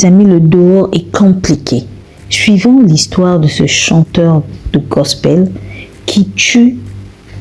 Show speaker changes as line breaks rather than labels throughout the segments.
mes amis, le dehors est compliqué. Suivons l'histoire de ce chanteur de gospel qui tue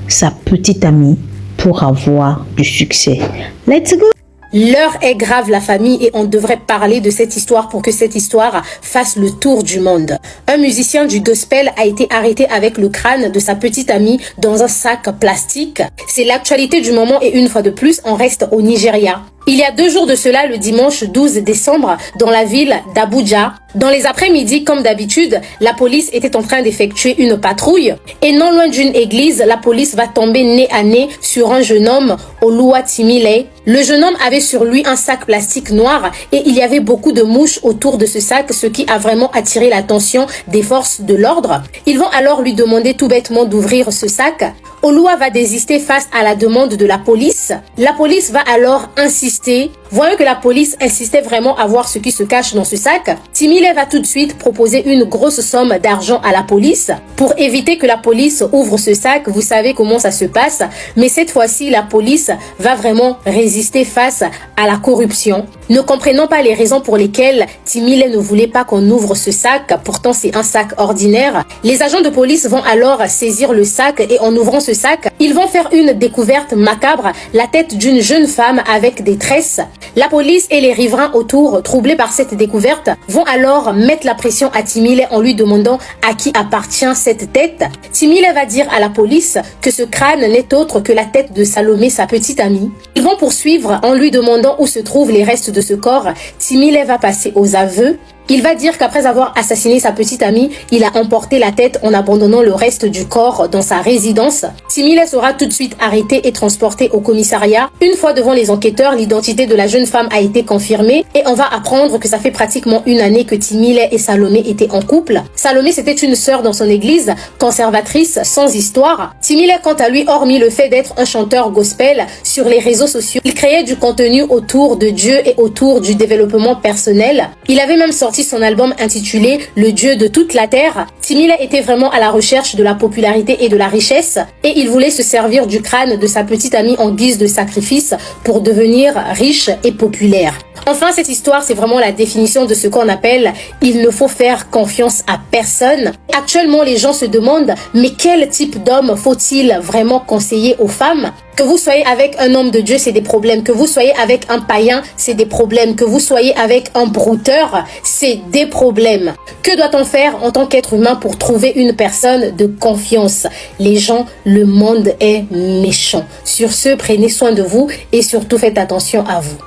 sa petite amie pour avoir du succès. Let's go!
L'heure est grave, la famille, et on devrait parler de cette histoire pour que cette histoire fasse le tour du monde. Un musicien du gospel a été arrêté avec le crâne de sa petite amie dans un sac plastique. C'est l'actualité du moment et une fois de plus, on reste au Nigeria. Il y a 2 jours de cela, le dimanche 12 décembre, dans la ville d'Abuja, dans les après-midi, comme d'habitude, la police était en train d'effectuer une patrouille. Et non loin d'une église, la police va tomber nez à nez sur un jeune homme, Oluwatimile. Le jeune homme avait sur lui un sac plastique noir et il y avait beaucoup de mouches autour de ce sac, ce qui a vraiment attiré l'attention des forces de l'ordre. Ils vont alors lui demander tout bêtement d'ouvrir ce sac. Oluwa va désister face à la demande de la police. La police va alors insister. Voyant que la police insistait vraiment à voir ce qui se cache dans ce sac, Timile va tout de suite proposer une grosse somme d'argent à la police pour éviter que la police ouvre ce sac. Vous savez comment ça se passe, mais cette fois-ci, la police va vraiment résister face à la corruption. Ne comprenant pas les raisons pour lesquelles Timile ne voulait pas qu'on ouvre ce sac, pourtant c'est un sac ordinaire, les agents de police vont alors saisir le sac et en ouvrant ce sac, ils vont faire une découverte macabre, la tête d'une jeune femme avec des tresses. La police et les riverains autour, troublés par cette découverte, vont alors mettre la pression à Timile en lui demandant à qui appartient cette tête. Timile va dire à la police que ce crâne n'est autre que la tête de Salomé, sa petite amie. Ils vont poursuivre en lui demandant où se trouvent les restes de ce corps. Timile va passer aux aveux. Il va dire qu'après avoir assassiné sa petite amie, il a emporté la tête en abandonnant le reste du corps dans sa résidence. Timile sera tout de suite arrêté et transporté au commissariat. Une fois devant les enquêteurs, l'identité de la jeune femme a été confirmée et on va apprendre que ça fait pratiquement 1 année que Timile et Salomé étaient en couple. Salomé, c'était une sœur dans son église, conservatrice, sans histoire. Timile, quant à lui, hormis le fait d'être un chanteur gospel sur les réseaux sociaux, il créait du contenu autour de Dieu et autour du développement personnel. Il avait même sorti son album intitulé Le Dieu de toute la terre. Timile était vraiment à la recherche de la popularité et de la richesse et il voulait se servir du crâne de sa petite amie en guise de sacrifice pour devenir riche et populaire. Enfin, cette histoire, c'est vraiment la définition de ce qu'on appelle « il ne faut faire confiance à personne ». Actuellement, les gens se demandent « mais quel type d'homme faut-il vraiment conseiller aux femmes ?» Que vous soyez avec un homme de Dieu, c'est des problèmes. Que vous soyez avec un païen, c'est des problèmes. Que vous soyez avec un brouteur, c'est des problèmes. Que doit-on faire en tant qu'être humain pour trouver une personne de confiance? Les gens, le monde est méchant. Sur ce, prenez soin de vous et surtout faites attention à vous.